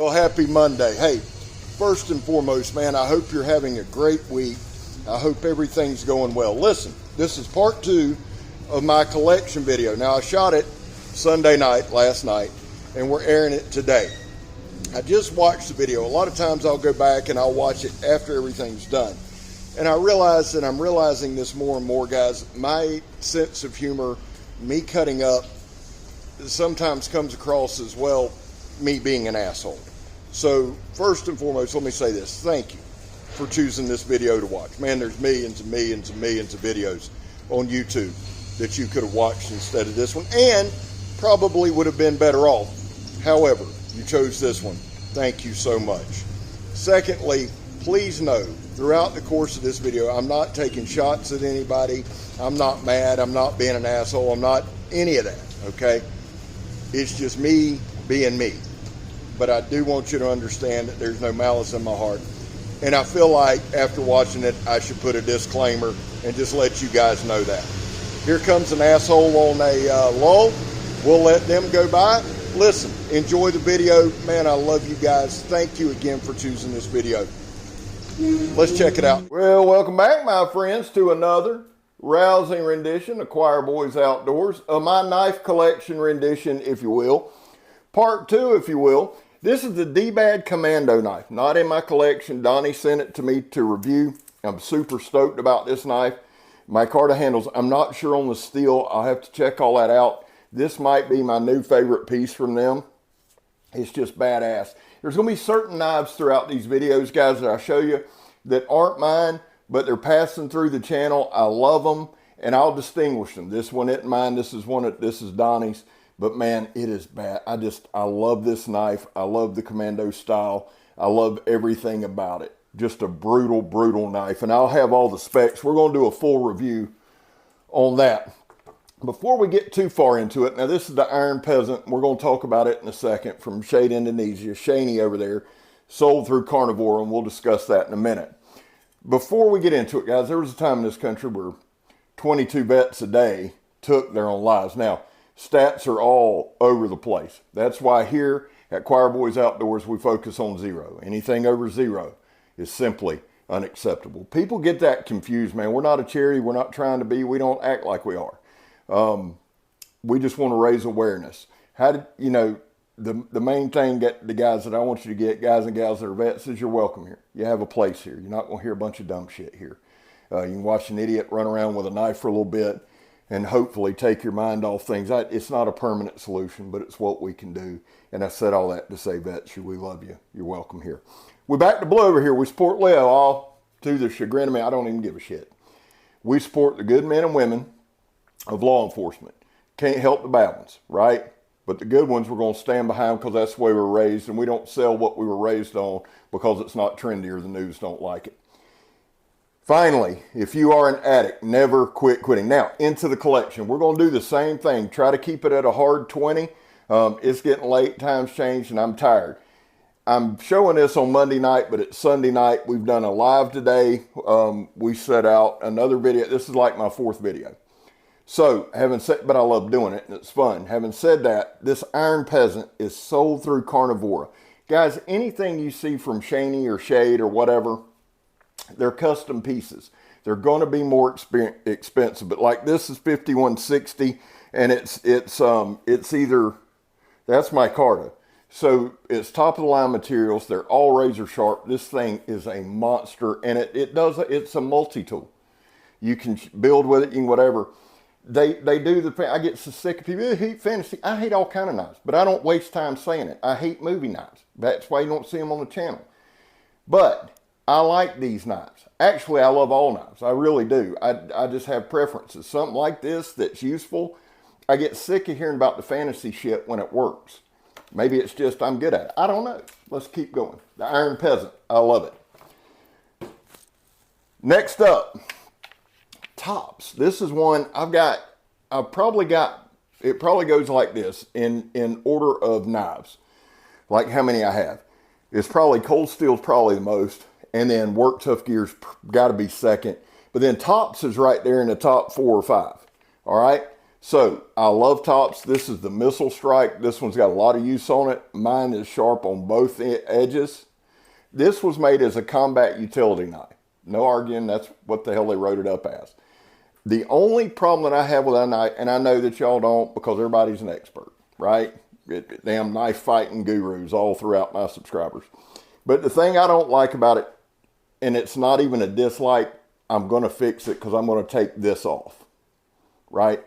Well, happy Monday. Hey, first and foremost, man, I hope you're having a great week. I hope everything's going well. Listen, this is part 2 of my collection video. Now, I shot it Sunday night, last night, and we're airing it today. I just watched the video. A lot of times I'll go back and I'll watch it after everything's done. And I realize that I'm realizing this more and more, guys. My sense of humor, me cutting up, sometimes comes across as well, me being an asshole. So first and foremost, let me say this. Thank you for choosing this video to watch. Man, there's millions and millions and millions of videos on YouTube that you could have watched instead of this one, and probably would have been better off. However, you chose this one. Thank you so much. Secondly, please know, throughout the course of this video, I'm not taking shots at anybody. I'm not mad. I'm not being an asshole. I'm not any of that, okay? It's just me being me. But I do want you to understand that there's no malice in my heart. And I feel like after watching it, I should put a disclaimer and just let you guys know that. Here comes an asshole on a lull. We'll let them go by. Listen, enjoy the video. Man, I love you guys. Thank you again for choosing this video. Let's check it out. Well, welcome back, my friends, to another rousing rendition of Choir Boys Outdoors, of my knife collection rendition, if you will. Part 2, if you will. This is the Dbad Commando knife, not in my collection. Donnie sent it to me to review. I'm super stoked about this knife. My Micarta handles, I'm not sure on the steel. I'll have to check all that out. This might be my new favorite piece from them. It's just badass. There's going to be certain knives throughout these videos, guys, that I show you that aren't mine, but they're passing through the channel. I love them, and I'll distinguish them. This one isn't mine. This is Donnie's. But man, it is bad. I love this knife. I love the commando style. I love everything about it. Just a brutal, brutal knife. And I'll have all the specs. We're going to do a full review on that. Before we get too far into it, now this is the Iron Peasant. We're going to talk about it in a second from Shade, Indonesia. Shaney over there, sold through Carnivore, and we'll discuss that in a minute. Before we get into it, guys, there was a time in this country where 22 vets a day took their own lives. Now, stats are all over the place. That's why here at Choir Boys Outdoors, we focus on 0. Anything over 0 is simply unacceptable. People get that confused, man. We're not a charity. We're not trying to be. We don't act like we are. We just want to raise awareness. How did, you know, the main thing that the guys that I want you to get, guys and gals that are vets, is you're welcome here. You have a place here. You're not going to hear a bunch of dumb shit here. You can watch an idiot run around with a knife for a little bit and hopefully take your mind off things. It's not a permanent solution, but it's what we can do. And I said all that to say, vets, we love you. You're welcome here. We're back to blue over here. We support Leo, all to the chagrin of me. I don't even give a shit. We support the good men and women of law enforcement. Can't help the bad ones, right? But the good ones we're going to stand behind because that's the way we were raised, and we don't sell what we were raised on because it's not trendy or the news don't like it. Finally, if you are an addict, never quit quitting. Now, into the collection. We're going to do the same thing. Try to keep it at a hard 20. It's getting late. Time's changed, and I'm tired. I'm showing this on Monday night, but it's Sunday night. We've done a live today. We set out another video. This is like my 4th video. So, having said, but I love doing it, and it's fun. Having said that, this Iron Peasant is sold through Carnivore. Guys, anything you see from Shaney or Shade or whatever, they're custom pieces. They're going to be more expensive, but like this is $51.60, and it's either, that's Micarta. So it's top of the line materials. They're all razor sharp. This thing is a monster, and it's a multi-tool. You can build with it, you can whatever. They do the, I get so sick of people who hate fantasy. I hate all kind of knives, but I don't waste time saying it. I hate movie knives. That's why you don't see them on the channel. But I like these knives. Actually, I love all knives. I really do. I just have preferences. Something like this that's useful. I get sick of hearing about the fantasy shit when it works. Maybe it's just I'm good at it. I don't know. Let's keep going. The Iron Peasant. I love it. Next up, tops. This is one it probably goes like this in order of knives. Like how many I have. It's probably Cold Steel's probably the most. And then Work Tough Gear's got to be second. But then Tops is right there in the top 4 or 5. All right? So I love tops. This is the Missile Strike. This one's got a lot of use on it. Mine is sharp on both edges. This was made as a combat utility knife. No arguing, that's what the hell they wrote it up as. The only problem that I have with that knife, and I know that y'all don't because everybody's an expert, right? Damn knife fighting gurus all throughout my subscribers. But the thing I don't like about it, and it's not even a dislike, I'm going to fix it because I'm going to take this off, right?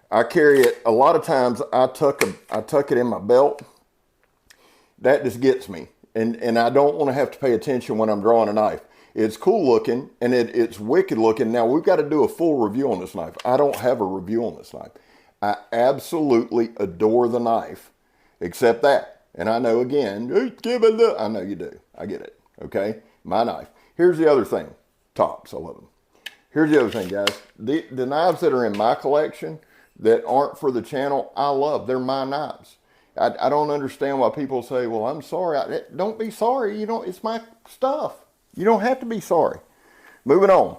I carry it, a lot of times I tuck it in my belt. That just gets me. And I don't want to have to pay attention when I'm drawing a knife. It's cool looking and it's wicked looking. Now we've got to do a full review on this knife. I don't have a review on this knife. I absolutely adore the knife, except that. And I know again, I know you do. I get it. Okay, my knife. Here's the other thing. Tops, I love them. Here's the other thing, guys. The knives that are in my collection that aren't for the channel, I love. They're my knives. I don't understand why people say, well, I'm sorry. Don't be sorry. It's my stuff. You don't have to be sorry. Moving on.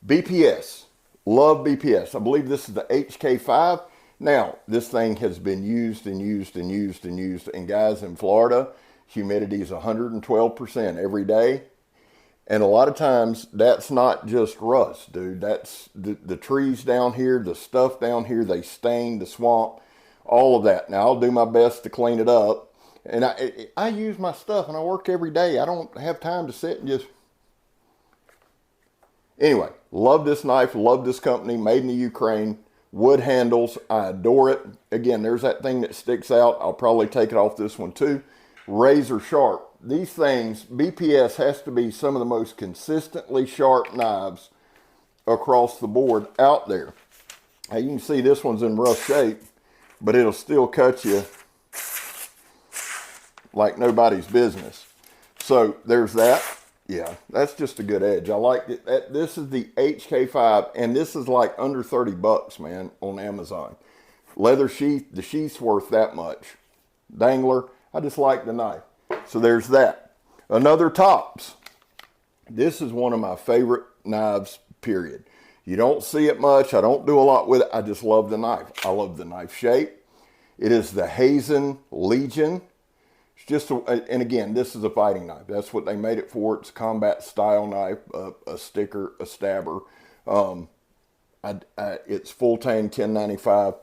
BPS. Love BPS. I believe this is the HK5. Now, this thing has been used and used and used and used. And guys, in Florida, humidity is 112% every day. And a lot of times, that's not just rust, dude. That's the trees down here, the stuff down here, they stain the swamp. All of that. Now, I'll do my best to clean it up. And I use my stuff and I work every day. I don't have time to sit and just... Anyway, love this knife. Love this company. Made in the Ukraine. Wood handles. I adore it. Again, there's that thing that sticks out. I'll probably take it off this one too. Razor sharp. These things, BPS has to be some of the most consistently sharp knives across the board out there. Now, you can see this one's in rough shape, but it'll still cut you like nobody's business. So there's that. Yeah, that's just a good edge. I like it. This is the HK5, and this is like under 30 bucks, man, on Amazon. Leather sheath, the sheath's worth that much. Dangler, I just like the knife. So there's that. Another tops. This is one of my favorite knives, period. You don't see it much. I don't do a lot with it. I just love the knife. I love the knife shape. It is the Hazen Legion. It's just, and again, this is a fighting knife. That's what they made it for. It's a combat style knife, a sticker, a stabber. It's full tang 1095.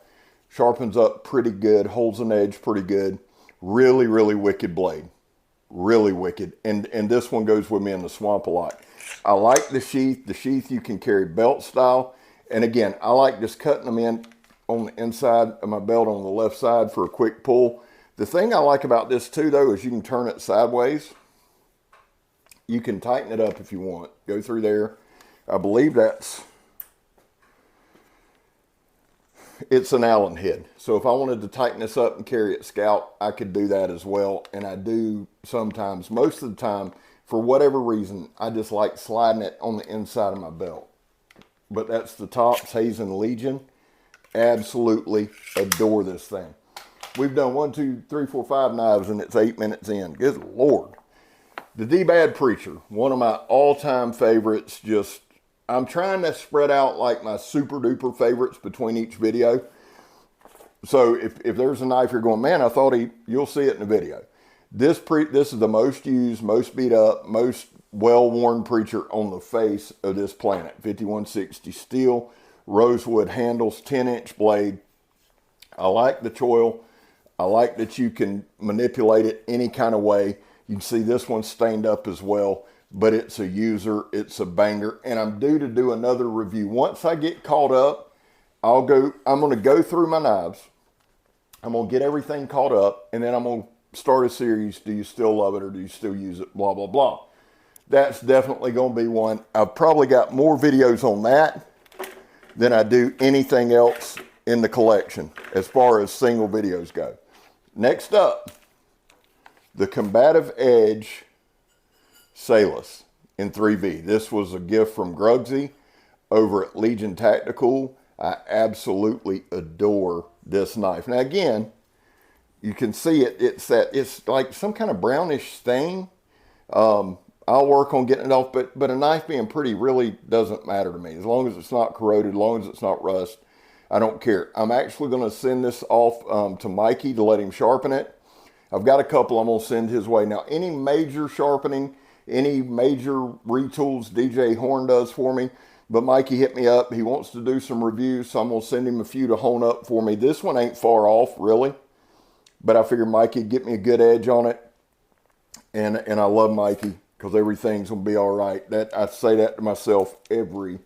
Sharpens up pretty good. Holds an edge pretty good. Really, really wicked blade. Really wicked. And this one goes with me in the swamp a lot. I like the sheath. The sheath you can carry belt style. And again, I like just cutting them in on the inside of my belt on the left side for a quick pull. The thing I like about this too, though, is you can turn it sideways. You can tighten it up if you want. Go through there. I believe it's an Allen head. So if I wanted to tighten this up and carry it scout, I could do that as well. And I do sometimes, most of the time, for whatever reason, I just like sliding it on the inside of my belt. But that's the tops Hazen Legion. Absolutely adore this thing. We've done 1, 2, 3, 4, 5 knives and it's 8 minutes in. Good Lord. The Dbad Preacher, one of my all-time favorites. Just, I'm trying to spread out like my super duper favorites between each video. So if there's a knife you're going, man, I thought you'll see it in the video. This is the most used, most beat up, most well-worn preacher on the face of this planet. 5160 steel, rosewood handles, 10-inch blade. I like the choil. I like that you can manipulate it any kind of way. You can see this one's stained up as well, but it's a user, it's a banger, and I'm due to do another review. Once I get caught up, I'm going to go through my knives. I'm going to get everything caught up, and then I'm going to start a series. Do you still love it or do you still use it? Blah, blah, blah. That's definitely going to be one. I've probably got more videos on that than I do anything else in the collection as far as single videos go. Next up, the Combative Edge Salus in 3V. This was a gift from Grugsy over at Legion Tactical. I absolutely adore this knife. Now again, you can see it. It's like some kind of brownish stain. I'll work on getting it off, but a knife being pretty really doesn't matter to me. As long as it's not corroded, as long as it's not rust, I don't care. I'm actually going to send this off to Mikey to let him sharpen it. I've got a couple I'm going to send his way. Now, any major sharpening, any major retools DJ Horn does for me, but Mikey hit me up. He wants to do some reviews, so I'm going to send him a few to hone up for me. This one ain't far off, really, but I figured Mikey would get me a good edge on it, and I love Mikey because everything's going to be all right. I say that to myself every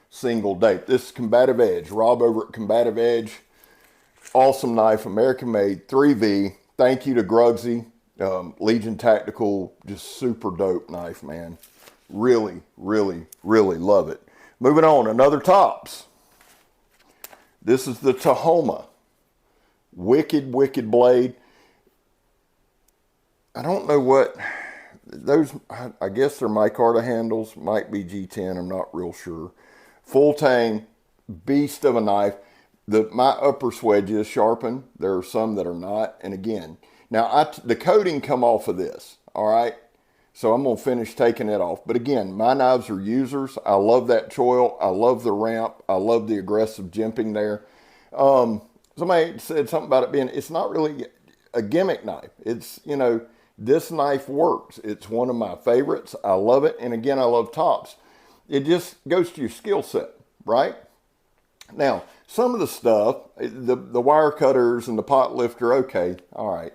single day. This is Combative Edge. Rob over at Combative Edge. Awesome knife, American made, 3V. Thank you to Grugsy, Legion Tactical, just super dope knife, man. Really, really, really love it. Moving on, another tops. This is the Tahoma. Wicked, wicked blade. I don't know what, those, I guess they're micarta handles, might be G10, I'm not real sure. Full tang, beast of a knife. My upper swedge is sharpened. There are some that are not. And again, now the coating come off of this, all right? So I'm going to finish taking it off. But again, my knives are users. I love that choil. I love the ramp. I love the aggressive jimping there. Somebody said something about it being, it's not really a gimmick knife. It's, you know, this knife works. It's one of my favorites. I love it. And again, I love tops. It just goes to your skill set, right? Now, some of the stuff, the wire cutters and the pot lifter, okay, all right.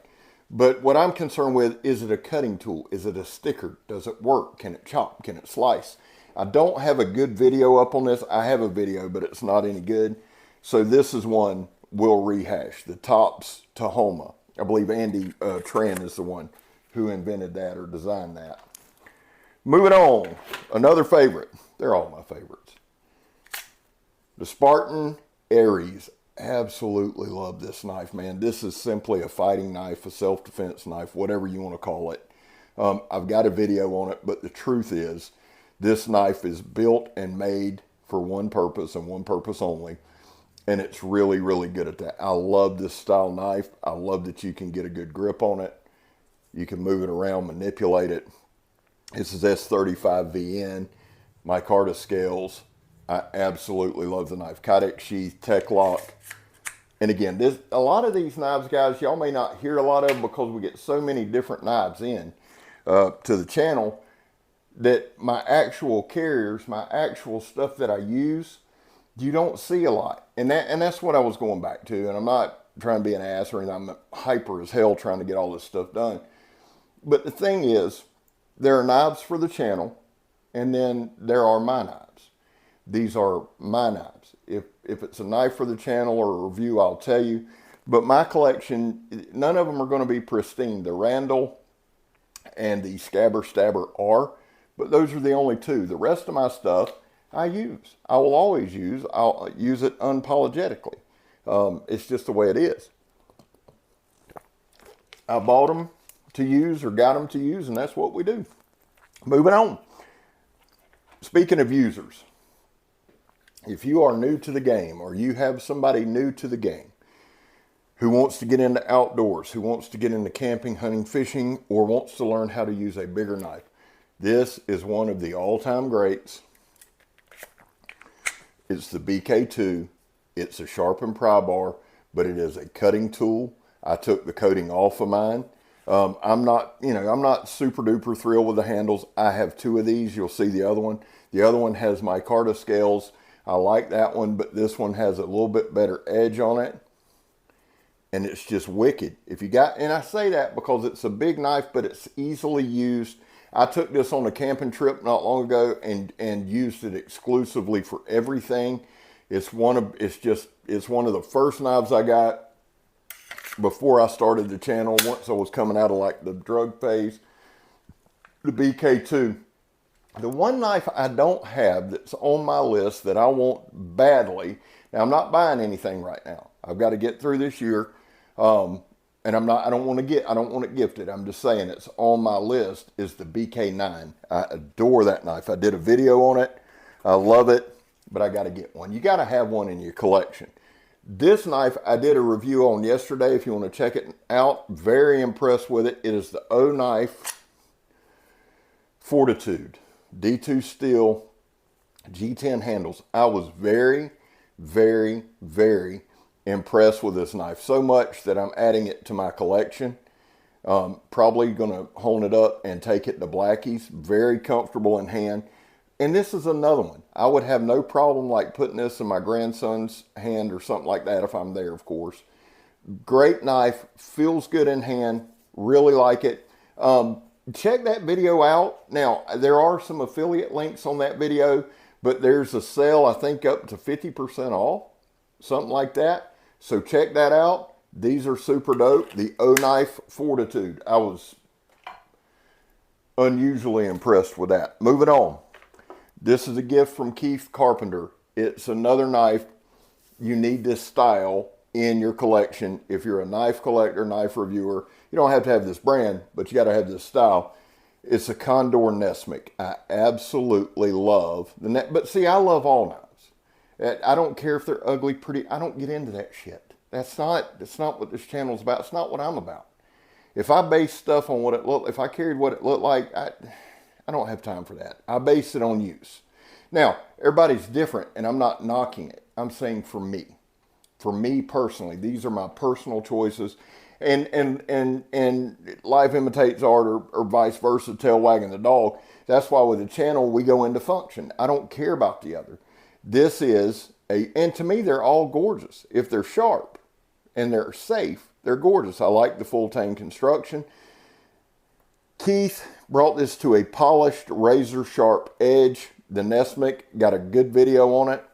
But what I'm concerned with, is it a cutting tool? Is it a sticker? Does it work? Can it chop? Can it slice? I don't have a good video up on this. I have a video, but it's not any good. So this is one we'll rehash. The Tops Tahoma. I believe Andy Tran is the one who invented that or designed that. Moving on, another favorite. They're all my favorites. The Spartan Aries. Absolutely love this knife, man. This is simply a fighting knife, a self-defense knife, whatever you want to call it. I've got a video on it, but the truth is, this knife is built and made for one purpose and one purpose only, and it's really, really good at that. I love this style knife. I love that you can get a good grip on it. You can move it around, manipulate it. This is S35VN, micarta scales. I absolutely love the knife. Kydex sheath, tech lock. And again, a lot of these knives, guys, y'all may not hear a lot of them because we get so many different knives in to the channel that my actual carriers, my actual stuff that I use, you don't see a lot. And that's what I was going back to. And I'm not trying to be an ass or anything. I'm hyper as hell trying to get all this stuff done. But the thing is, there are knives for the channel, and then there are my knives. These are my knives. If it's a knife for the channel or a review, I'll tell you. But my collection, none of them are going to be pristine. The Randall and the Stabber are, but those are the only two. The rest of my stuff, I use. I will always use. I'll use it unapologetically. It's just the way it is. I bought them to use or got them to use, and that's what we do. Moving on. Speaking of users, if you are new to the game or you have somebody new to the game who wants to get into outdoors, who wants to get into camping, hunting, fishing, or wants to learn how to use a bigger knife, this is one of the all-time greats. It's the BK2. It's a sharpened pry bar, but it is a cutting tool. I took the coating off of mine. I'm not super duper thrilled with the handles. I have two of these. You'll see the other one. The other one has micarta scales. I like that one, but this one has a little bit better edge on it. And it's just wicked. And I say that because it's a big knife, but it's easily used. I took this on a camping trip not long ago and used it exclusively for everything. It's one of the first knives I got before I started the channel. Once I was coming out of like the drug phase, the BK2. The one knife I don't have that's on my list that I want badly. Now I'm not buying anything right now. I've got to get through this year. And I don't want it gifted. I'm just saying it's on my list is the BK9. I adore that knife. I did a video on it. I love it, but I got to get one. You got to have one in your collection. This knife I did a review on yesterday. If you want to check it out, very impressed with it. It is the O knife Fortitude. D2 steel, G10 handles. I was very, very, very impressed with this knife. So much that I'm adding it to my collection. Probably going to hone it up and take it to Blackie's. Very comfortable in hand. And this is another one. I would have no problem like putting this in my grandson's hand or something like that if I'm there, of course. Great knife. Feels good in hand. Really like it. Check that video out. Now, there are some affiliate links on that video, but there's a sale, I think, up to 50% off. Something like that. So check that out. These are super dope. The O-Knife Fortitude. I was unusually impressed with that. Moving on. This is a gift from Keith Carpenter. It's another knife. You need this style in your collection. If you're a knife collector, knife reviewer, you don't have to have this brand, but you got to have this style. It's a Condor Nesmic. I absolutely love the net. But see, I love all knives. I don't care if they're ugly, pretty. I don't get into that shit. That's not what this channel is about. It's not what I'm about. If I base stuff on what it looked, if I carried what it looked like, I don't have time for that. I base it on use. Now, everybody's different, and I'm not knocking it. I'm saying for me. For me personally, these are my personal choices. And life imitates art or vice versa, tail wagging the dog. That's why with the channel, we go into function. I don't care about the other. This is and to me, they're all gorgeous. If they're sharp and they're safe, they're gorgeous. I like the full tang construction. Keith brought this to a polished, razor sharp edge. The Nesmic got a good video on it.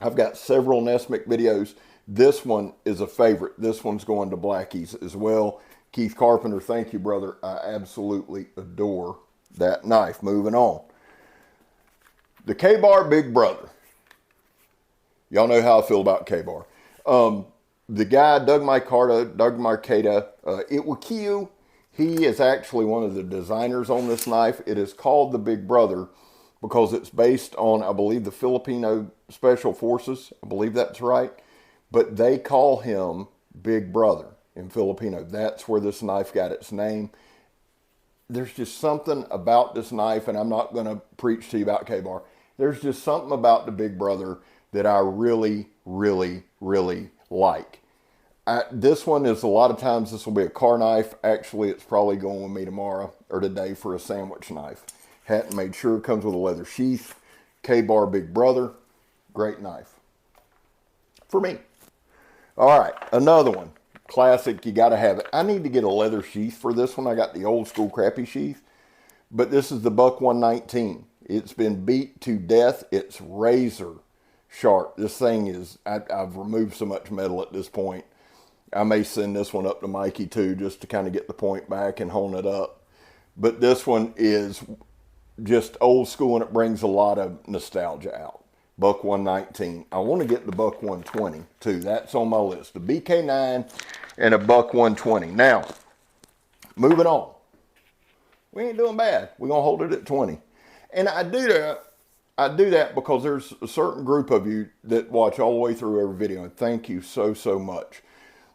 I've got several Nesmic videos. This one is a favorite. This one's going to Blackie's as well. Keith Carpenter, thank you, brother. I absolutely adore that knife. Moving on. The K-Bar Big Brother. Y'all know how I feel about K-Bar. The guy, Doug Marcata, Iwakiu, he is actually one of the designers on this knife. It is called the Big Brother because it's based on, I believe, the Filipino Special Forces. I believe that's right. But they call him Big Brother in Filipino. That's where this knife got its name. There's just something about this knife, and I'm not going to preach to you about K-Bar. There's just something about the Big Brother that I really, really, really like. This one is a lot of times this will be a car knife. Actually, it's probably going with me tomorrow or today for a sandwich knife. Hadn't made sure it comes with a leather sheath. K-Bar Big Brother. Great knife. For me. All right, another one. Classic, you got to have it. I need to get a leather sheath for this one. I got the old school crappy sheath. But this is the Buck 119. It's been beat to death. It's razor sharp. This thing is, I've removed so much metal at this point. I may send this one up to Mikey too, just to kind of get the point back and hone it up. But this one is just old school, and it brings a lot of nostalgia out. Buck 119. I want to get the Buck 120 too. That's on my list. The BK9 and a Buck 120. Now, moving on. We ain't doing bad. We're going to hold it at 20. And I do that because there's a certain group of you that watch all the way through every video, and thank you so, so much.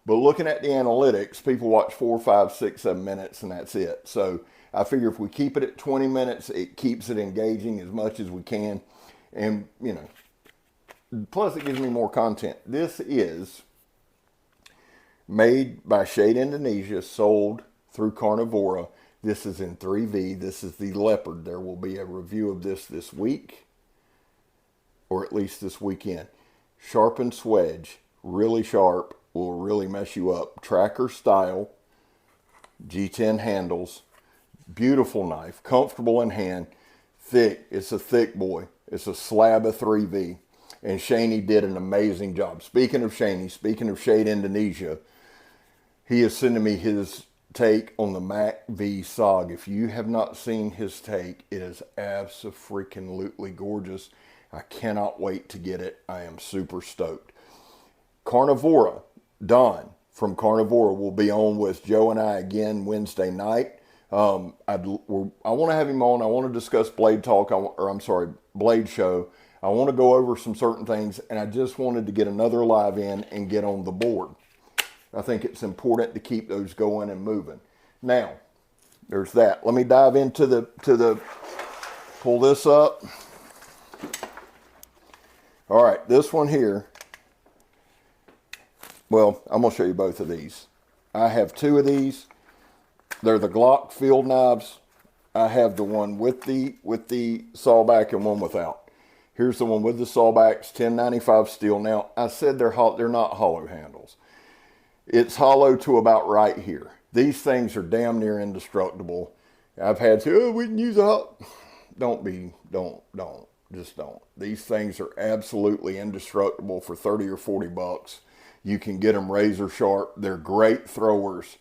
But looking at the analytics, people watch 4, 5, 6, 7 minutes, and that's it. So I figure if we keep it at 20 minutes, it keeps it engaging as much as we can. And, you know, plus it gives me more content. This is made by Shade Indonesia, sold through Carnivora. This is in 3V. This is the Leopard. There will be a review of this week, or at least this weekend. Sharpened swedge, really sharp, will really mess you up. Tracker style, G10 handles, beautiful knife, comfortable in hand, thick. It's a thick boy. It's a slab of 3V, and Shaney did an amazing job. Speaking of Shaney, speaking of Shade Indonesia, he is sending me his take on the Mac V SOG. If you have not seen his take, it is abso-freaking-lutely gorgeous. I cannot wait to get it. I am super stoked. Carnivora, Don from Carnivora will be on with Joe and I again Wednesday night. I want to have him on. I want to discuss Blade Talk, Blade Show. I want to go over some certain things, and I just wanted to get another live in and get on the board. I think it's important to keep those going and moving. Now, there's that. Let me dive into pull this up. All right, this one here. Well, I'm going to show you both of these. I have two of these. They're the Glock field knives. I have the one with the sawback and one without. Here's the one with the sawbacks, 1095 steel. Now, I said they're not hollow handles. It's hollow to about right here. These things are damn near indestructible. I've had to, oh, we can use a don't. Just don't. These things are absolutely indestructible for 30 or 40 bucks. You can get them razor sharp. They're great throwers.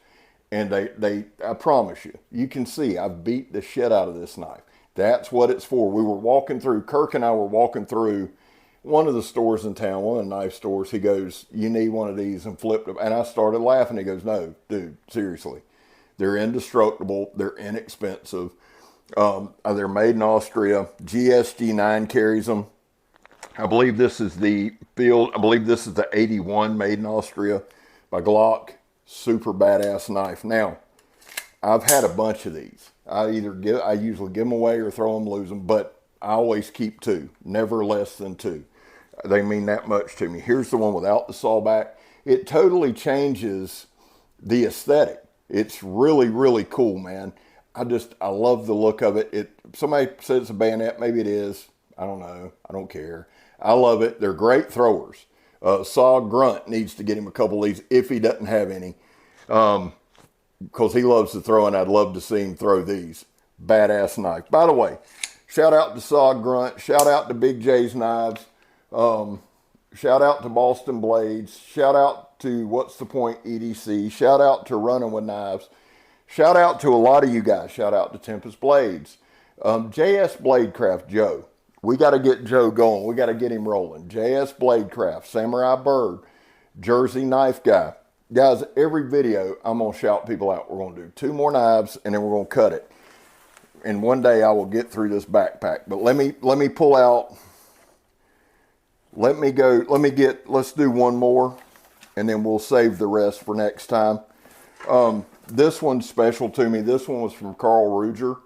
And I promise you, you can see I've beat the shit out of this knife. That's what it's for. We were walking through, Kirk and I were walking through one of the stores in town, one of the knife stores. He goes, you need one of these, and flipped them. And I started laughing. He goes, no, dude, seriously. They're indestructible. They're inexpensive. They're made in Austria. GSG9 carries them. I believe this is the 81 made in Austria by Glock. Super badass knife. Now, I've had a bunch of these. I usually give them away or throw them, lose them, but I always keep two, never less than two. They mean that much to me. Here's the one without the sawback. It totally changes the aesthetic. It's really, really cool, man. I love the look of it. Somebody said it's a bayonet. Maybe it is. I don't know. I don't care. I love it. They're great throwers. Saw Grunt needs to get him a couple of these if he doesn't have any. Because he loves to throw, and I'd love to see him throw these. Badass knife. By the way, shout out to Saw Grunt. Shout out to Big J's Knives. Shout out to Boston Blades. Shout out to What's the Point EDC. Shout out to Running with Knives. Shout out to a lot of you guys. Shout out to Tempest Blades. JS Bladecraft Joe. We got to get Joe going. We got to get him rolling. JS Bladecraft, Samurai Bird, Jersey Knife Guy. Guys, every video I'm going to shout people out. We're going to do 2 more knives and then we're going to cut it. And one day I will get through this backpack. But let me pull out. Let's do one more and then we'll save the rest for next time. This one's special to me. This one was from Carl Ruger.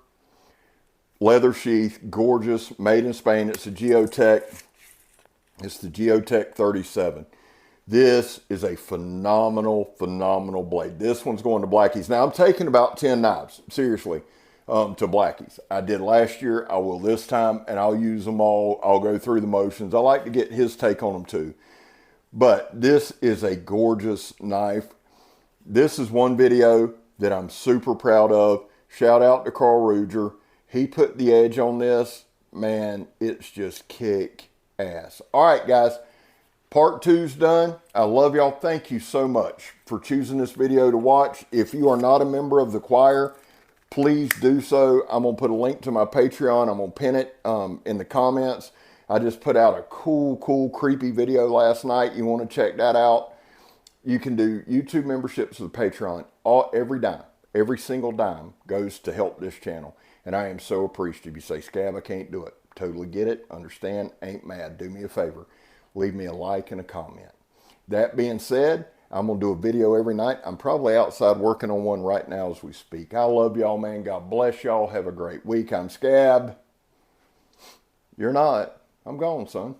Leather sheath, gorgeous, made in Spain. It's a Geotech. It's the Geotech 37. This is a phenomenal, phenomenal blade. This one's going to Blackies. Now, I'm taking about 10 knives, seriously, to Blackies. I did last year. I will this time, and I'll use them all. I'll go through the motions. I like to get his take on them, too. But this is a gorgeous knife. This is one video that I'm super proud of. Shout out to Carl Ruger. He put the edge on this. Man, it's just kick ass. All right, guys. Part 2's done. I love y'all. Thank you so much for choosing this video to watch. If you are not a member of the choir, please do so. I'm going to put a link to my Patreon. I'm going to pin it in the comments. I just put out a cool, creepy video last night. You want to check that out. You can do YouTube memberships with Patreon. Every single dime goes to help this channel. And I am so appreciative. You say, Scab, I can't do it. Totally get it. Understand. Ain't mad. Do me a favor. Leave me a like and a comment. That being said, I'm going to do a video every night. I'm probably outside working on one right now as we speak. I love y'all, man. God bless y'all. Have a great week. I'm Scab. You're not. I'm gone, son.